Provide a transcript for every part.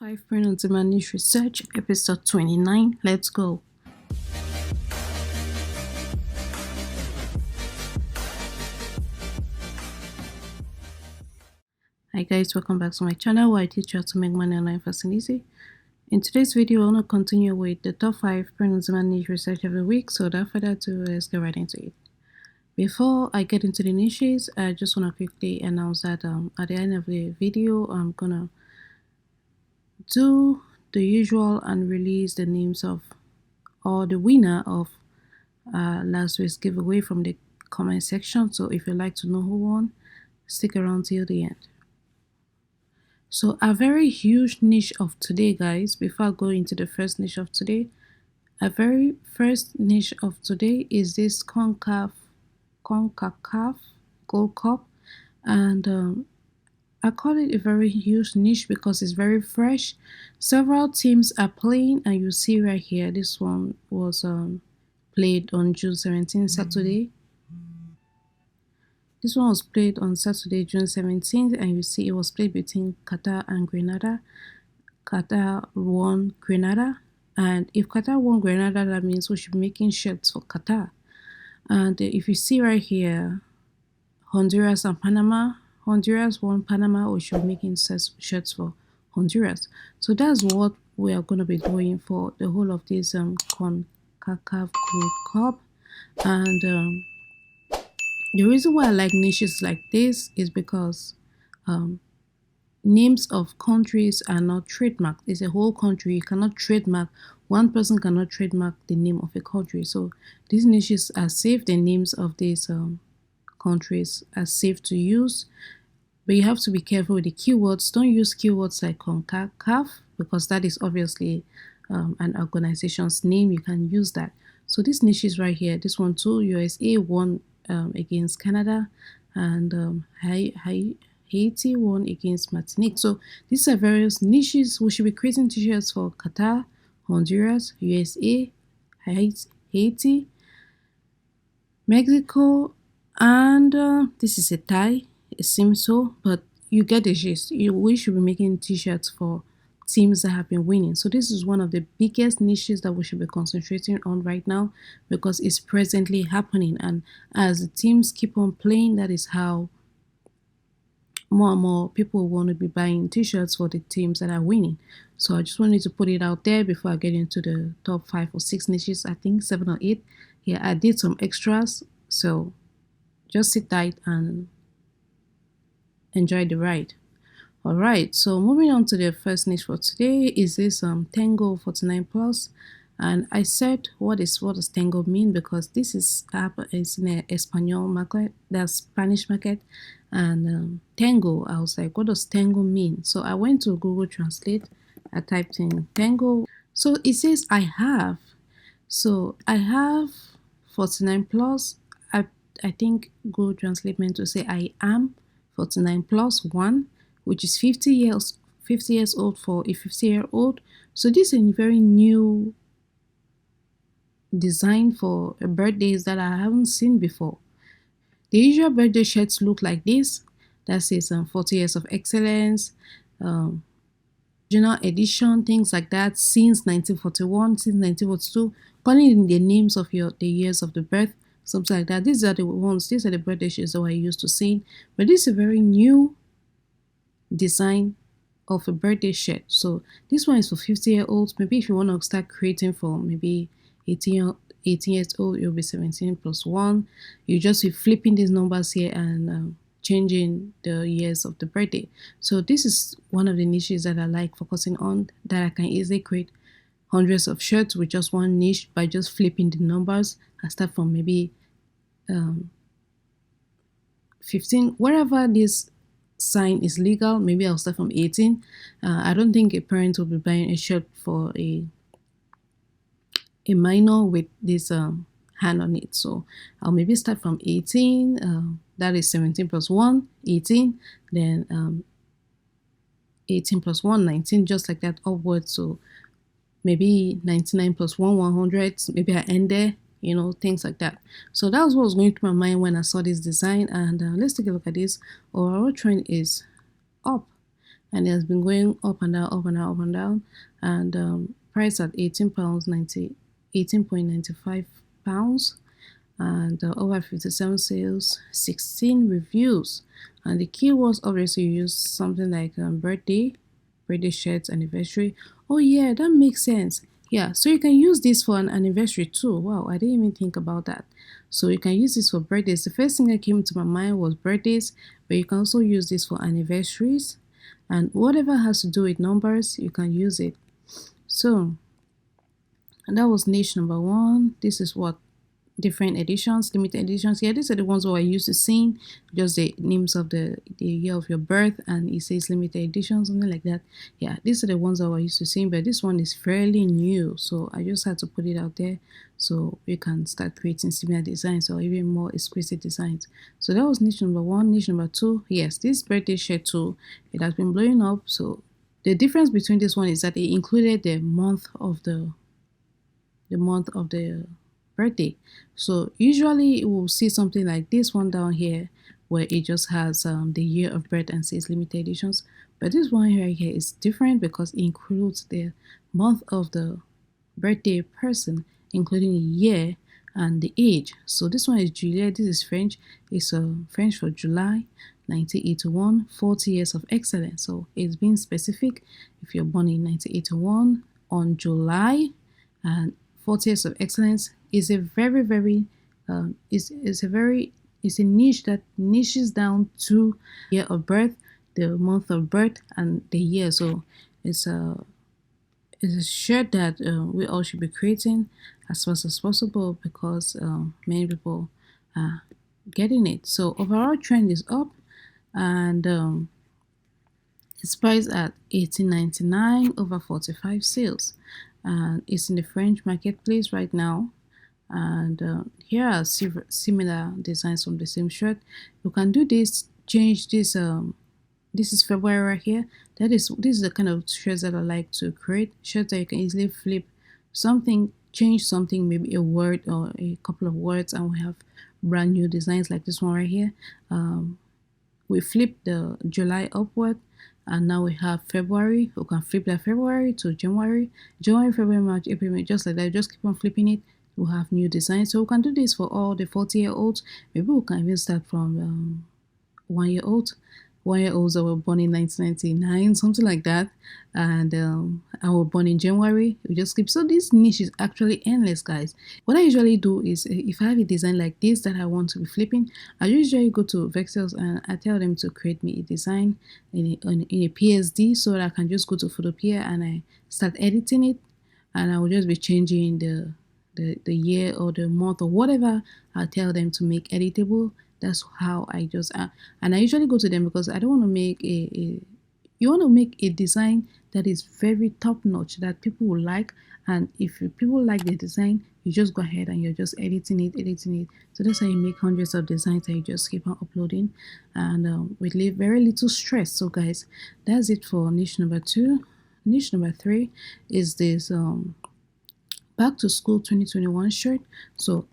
5 Print on Niche Research, episode 29. Let's go. Hi guys, welcome back to my channel where I teach you how to make money online fast and easy. In today's video, I want to continue with the top 5 print on niche research of the week. So without further ado, let's get right into it. Before I get into the niches, I just want to quickly announce that at the end of the video, I'm gonna do the usual and release the names of or the winner of last week's giveaway from the comment section. So if you'd like to know who won, stick around till the end. So a very huge niche of today, guys, before I go into the first niche of today, a very first niche of today is this CONCACAF Gold Cup, and I call it a very huge niche because it's very fresh. Several teams are playing, and you see right here, this one was played on June 17th, Saturday. This one was played on Saturday, June 17th, and you see it was played between Qatar and Grenada. Qatar won Grenada, and if Qatar won Grenada, that means we should be making shirts for Qatar. And if you see right here, Honduras and Panama, Honduras won Panama, we should be making shirts for Honduras. So that's what we are going to be doing for the whole of this CONCACAF Gold Cup. And the reason why I like niches like this is because names of countries are not trademarked. It's a whole country. You cannot trademark. One person cannot trademark the name of a country. So these niches are safe. The names of these countries are safe to use. But you have to be careful with the keywords. Don't use keywords like CONCACAF because that is obviously an organization's name. You can use that. So these niches right here, this one too, USA won against Canada, and Haiti won against Martinique. So these are various niches. We should be creating t-shirts for Qatar, Honduras, USA, Haiti, Mexico, and this is a tie. It seems so, but you get the gist. We should be making t-shirts for teams that have been winning. So this is one of the biggest niches that we should be concentrating on right now because it's presently happening, and as the teams keep on playing, that is how more and more people want to be buying t-shirts for the teams that are winning. So I just wanted to put it out there before I get into the top 5 or 6 niches. I think 7 or 8. Yeah, I did some extras, so just sit tight and enjoy the ride. Alright, so moving on to the first niche for today is this Tango 49 Plus. And I said what does Tango mean, because this is in a Espanol market, that's Spanish market, and Tango, I was like, what does Tango mean? So I went to Google Translate, I typed in Tango, so it says I have. So I have 49 plus. I think Google Translate meant to say I am 49 plus 1, which is 50 years old for a 50-year-old. So this is a very new design for birthdays that I haven't seen before. The usual birthday shirts look like this. That says 40 years of excellence, original edition, things like that, since 1941, since 1942, calling in the names of the years of the birth, something like that. These are the birthday shirts that I used to see. But this is a very new design of a birthday shirt. So this one is for 50-year-olds. Maybe if you want to start creating for maybe 18 years old, you'll be 17 plus 1. You just be flipping these numbers here and changing the years of the birthday. So this is one of the niches that I like focusing on, that I can easily create hundreds of shirts with just one niche by just flipping the numbers. I start from maybe 15, wherever this sign is legal. Maybe I'll start from 18. I don't think a parent will be buying a shirt for a minor with this hand on it. So I'll maybe start from 18. That is 17 plus 1, 18. Then 18 plus 1, 19, just like that upwards. So maybe 99 plus 1, 100. Maybe I end there. Things like that. So that was what was going through my mind when I saw this design. And let's take a look at this. Our trend is up. and it has been going up and down, up and down, up and down, and price at £18 90, £18.95, and over 57 sales, 16 reviews. And the keywords, obviously you use something like birthday shirts, anniversary. Oh yeah, that makes sense. Yeah, so you can use this for an anniversary too. Wow, I didn't even think about that. So you can use this for birthdays. The first thing that came to my mind was birthdays, but you can also use this for anniversaries, and whatever has to do with numbers, you can use it. So, and that was niche number one. This is what different editions, limited editions. Yeah, these are the ones who I used to see, just the names of the year of your birth, and it says limited edition, something like that. Yeah, these are the ones that I used to see, but this one is fairly new, so I just had to put it out there so we can start creating similar designs or even more exquisite designs. So that was niche number one. Niche number two, yes, this birthday shirt too, it has been blowing up. So the difference between this one is that it included the month of the birthday. So usually we'll see something like this one down here where it just has the year of birth and says limited editions. But this one right here is different because it includes the month of the birthday person, including the year and the age. So this one is Juliet. This is French. It's French for July 1981, 40 years of excellence. So it's being specific. If you're born in 1981 on July, and 40 years of excellence is a very, very is a very is a niche that niches down to year of birth, the month of birth, and the year. So it's a it's a shirt that we all should be creating as fast as possible because many people are getting it. So overall trend is up, and it's priced at 18.99 over 45 sales, and it's in the French marketplace right now. And here are similar designs from the same shirt. You can do this, change this. This is February right here. This is the kind of shirts that I like to create. Shirts that you can easily flip something, change something, maybe a word or a couple of words, and we have brand new designs like this one right here. We flip the July upward, and now we have February. We can flip that February to January, February, March, April, May, just like that. Just keep on flipping it. We'll have new designs. So we can do this for all the 40-year-olds. Maybe we can even start from 1 year old. 1 year olds that were born in 1999, something like that. And I was born in January. We just keep. So this niche is actually endless, guys. What I usually do is if I have a design like this that I want to be flipping, I usually go to Vexels and I tell them to create me a design in a PSD so that I can just go to Photopea and I start editing it, and I will just be changing the year or the month or whatever I tell them to make editable. That's how I just and I usually go to them because I don't want to make you want to make a design that is very top notch that people will like, and if people like the design, you just go ahead and you're just editing it. So that's how you make hundreds of designs that you just keep on uploading, and with very little stress. So guys, that's it for niche number two. Niche number three is this back to school 2021 shirt. So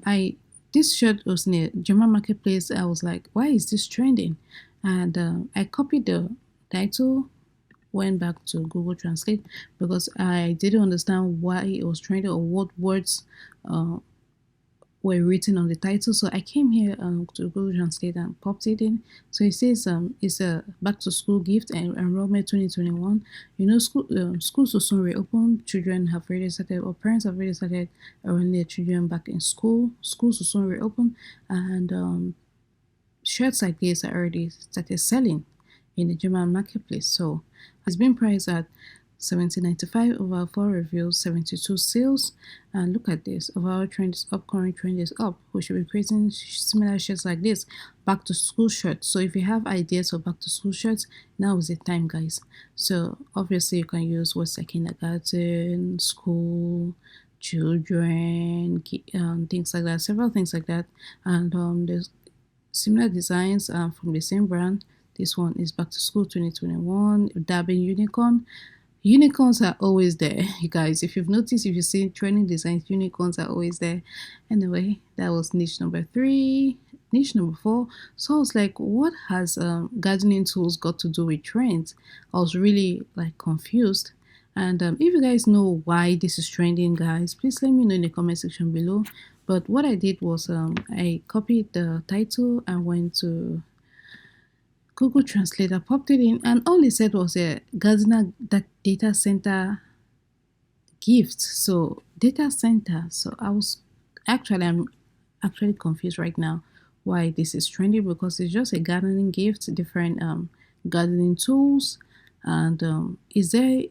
this shirt was in a German marketplace. I was like, why is this trending? And I copied the title, went back to Google Translate because I didn't understand why it was trending or what words were written on the title. So I came here to Google Translate and popped it in. So it says it's a back to school gift and enrollment 2021. You know, schools will soon reopen. Children have already started, or parents have already started enrolling their children back in school. Schools will soon reopen, and shirts like this are already started selling in the German marketplace. So it's been priced at 17.95 over 4 reviews, 72 sales. And look at this, overall trend is up, current trend is up. We should be creating similar shirts like this, back to school shirts. So if you have ideas for back to school shirts, now is the time, guys. So obviously you can use words like kindergarten, school, children, things like that, several things like that. And there's similar designs from the same brand. This one is back to school 2021, dabbing unicorn. Unicorns are always there, you guys. If you've noticed, if you've seen trending designs, unicorns are always there. Anyway, that was niche number three. niche number four. So I was like, what has gardening tools got to do with trends? I was really like confused. And if you guys know why this is trending, guys, please let me know in the comment section below. But what I did was I copied the title and went to Google Translator, popped it in, and all it said was a gardener data center gift. So data center. So I'm actually confused right now why this is trending, because it's just a gardening gift, different gardening tools, and is there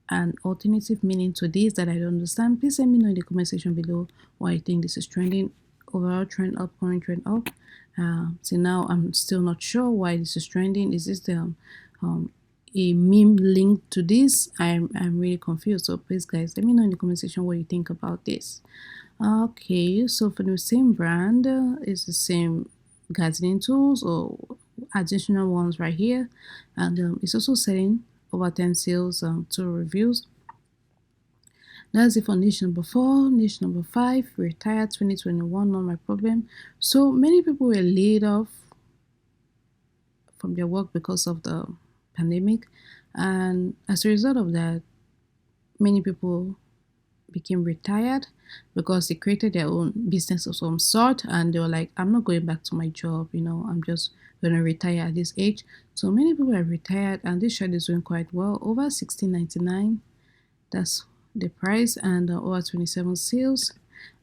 an alternative meaning to this that I don't understand? Please let me know in the comment section below why you think this is trending. Overall trend up, current trend up. Till now, I'm still not sure why this is trending. Is this the a meme linked to this? I'm really confused. So please, guys, let me know in the comment section what you think about this. Okay, so for the same brand, it's the same gardening tools or additional ones right here, and it's also selling over 10 sales, 2 reviews. That's it for niche number 4. Niche number 5, retired 2021, not my problem. So many people were laid off from their work because of the pandemic, and as a result of that, many people became retired because they created their own business of some sort, and they were like, I'm not going back to my job, I'm just going to retire at this age. So many people are retired, and this shirt is doing quite well, over 16.99. That's the price, and over 27 sales,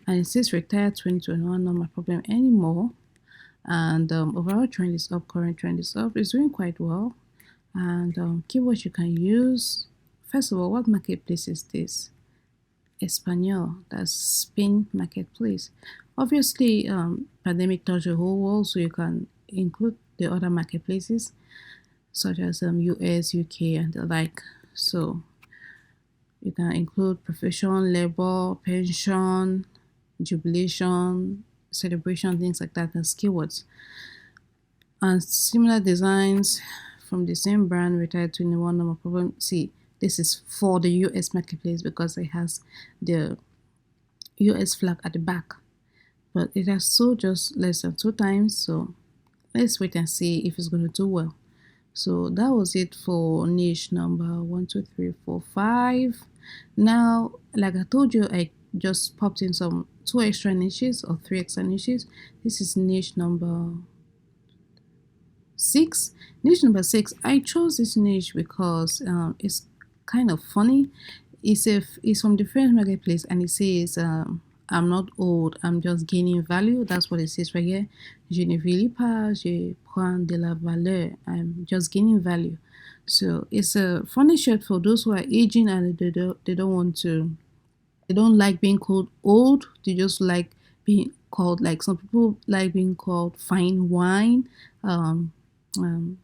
and it says retired 2021, not my problem anymore. And overall trend is up, current trend is up. It's doing quite well. And keywords you can use. First of all, what marketplace is this? Espanol, that's Spain marketplace. Obviously, pandemic touched the whole world, so you can include the other marketplaces such as US, UK, and the like. So you can include profession, labor, pension, jubilation, celebration, things like that as keywords. And similar designs from the same brand, retired 21, no problem. See, this is for the US marketplace because it has the US flag at the back, but it has sold just less than 2 times. So let's wait and see if it's going to do well. So that was it for niche number 1, 2, 3, 4, 5. Now, like I told you, I just popped in some 2 extra niches or 3 extra niches. This is niche number 6. Niche number 6, I chose this niche because it's kind of funny. It's from the French marketplace, and it says I'm not old, I'm just gaining value. That's what it says right here. Je ne vieillis pas, je prends de la valeur. I'm just gaining value. So it's a funny shirt for those who are aging and they don't want to, they don't like being called old. They just like being called, like some people like being called fine wine, um, um,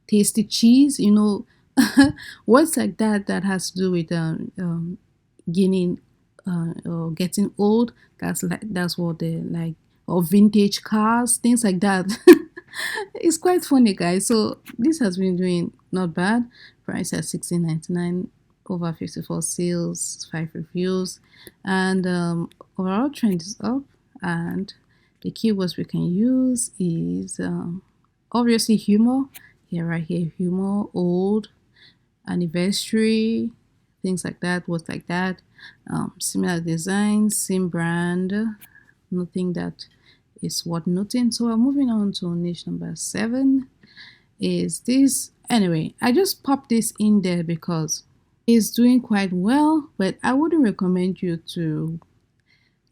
tasty cheese, words like that that has to do with gaining or getting old. That's what they like, or vintage cars, things like that. It's quite funny, guys. So this has been doing not bad. Price at 16.99, over 54 sales, 5 reviews, and overall trend is up. And the keywords we can use is obviously humor. Here, right here, humor, old, anniversary, things like that, words like that. Similar designs, same brand, nothing that is worth noting. So we're moving on to niche number 7. Is this, anyway, I just popped this in there because it's doing quite well, but I wouldn't recommend you to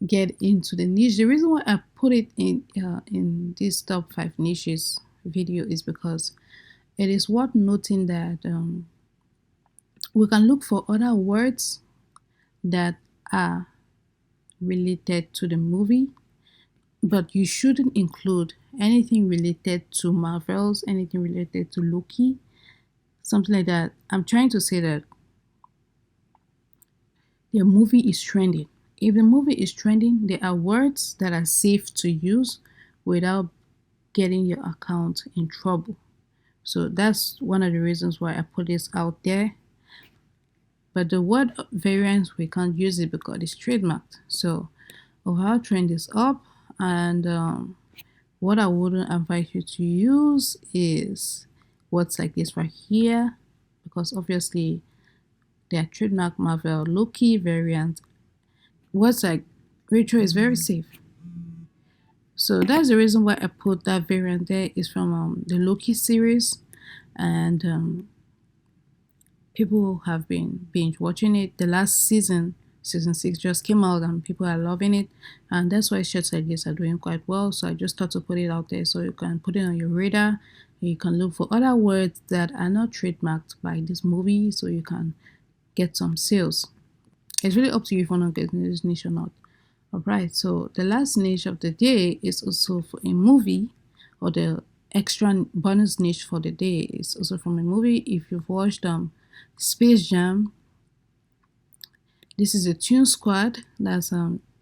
get into the niche. The reason why I put it in this top 5 niches video is because it is worth noting that we can look for other words that are related to the movie, but you shouldn't include anything related to Marvels, anything related to Loki, something like that. I'm trying to say that the movie is trending. If the movie is trending, there are words that are safe to use without getting your account in trouble. So that's one of the reasons why I put this out there. But the word variance, we can't use it because it's trademarked. So overall trend is up, and What I wouldn't advise you to use is words like this right here, because obviously they are trademark Marvel Loki variant. Words like Rachel is very safe. So that's the reason why I put that variant there. Is from the Loki series, and people have been binge watching it. The last season, season 6, just came out, and people are loving it, and that's why shirts like this are doing quite well. So I just thought to put it out there so you can put it on your radar. You can look for other words that are not trademarked by this movie, so you can get some sales. It's really up to you if you want to get in this niche or not. Alright, so the last niche of the day is also for a movie, or the extra bonus niche for the day is also from a movie. If you've watched Space Jam, this is a Tune Squad, that's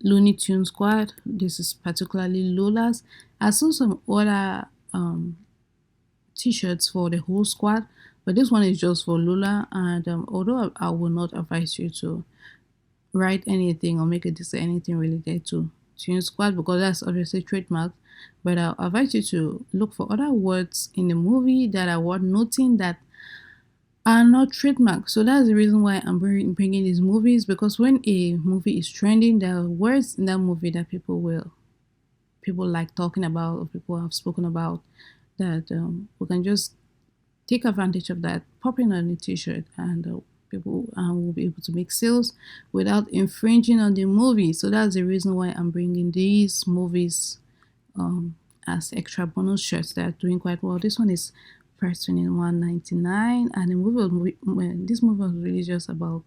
Looney Tune Squad. This is particularly Lola's. I saw some other t-shirts for the whole squad, but this one is just for Lola. And although I will not advise you to write anything or make a display anything related to Tune Squad, because that's obviously trademark, but I'll advise you to look for other words in the movie that are worth noting that are not trademark. So that's the reason why I'm bringing these movies, because when a movie is trending, there are words in that movie that people like talking about, or people have spoken about, that we can just take advantage of that, pop in on a t-shirt, and people will be able to make sales without infringing on the movie. So that's the reason why I'm bringing these movies as extra bonus shirts that are doing quite well. This one is priced $21.99, and this movie was released just about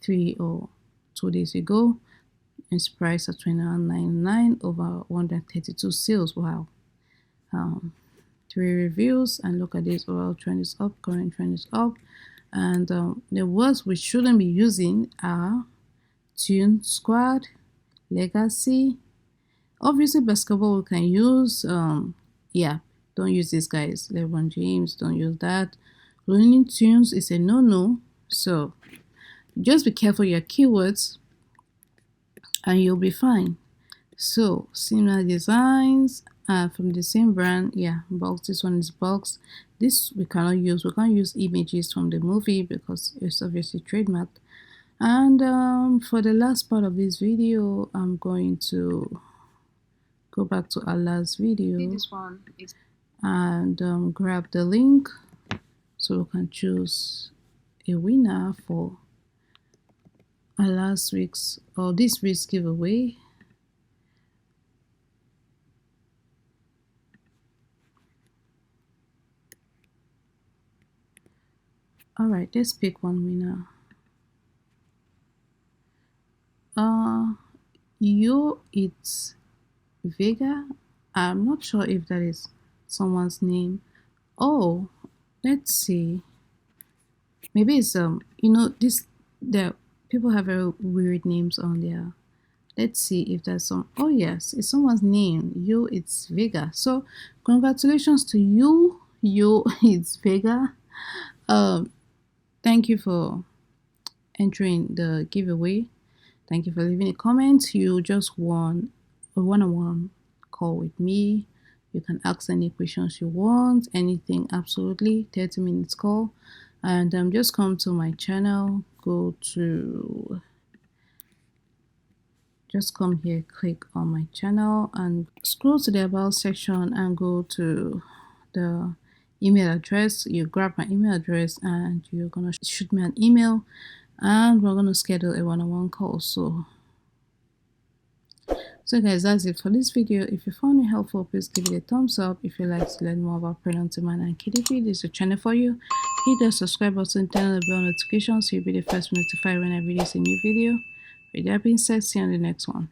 3 or 2 days ago. It's priced at $21.99, over 132 sales. Wow. 3 reviews, and look at this. Overall trend is up, current trend is up, and the words we shouldn't be using are Tune Squad, Legacy. Obviously basketball we can use. Yeah, don't use these guys. LeBron James, don't use that. Looney Tunes is a no-no, so just be careful your keywords and you'll be fine. So similar designs from the same brand. Yeah, box. This one is box. This we cannot use. We can't use images from the movie because it's obviously trademarked. And for the last part of this video, I'm going to go back to our last video and grab the link so we can choose a winner for our last week's or this week's giveaway. All right, let's pick one winner. It's Vega. I'm not sure if that is someone's name. Oh, let's see. Maybe it's this the people have very weird names on there. Let's see if there's some. Oh yes, it's someone's name. It's Vega. So congratulations to you. It's Vega. Thank you for entering the giveaway. Thank you for leaving a comment. You just won a one-on-one call with me. You can ask any questions you want, anything, absolutely. 30 minutes call. And just come to my channel, just come here, click on my channel and scroll to the about section and go to the email address. You grab my email address and you're gonna shoot me an email, and we're gonna schedule a one-on-one call. So guys, that's it for this video. If you found it helpful, please give it a thumbs up. If you'd like to learn more about prenatal man and KDP, this is a channel for you. Hit the subscribe button, turn on the bell notification so you'll be the first notified when I release a new video. With that being said, see you on the next one.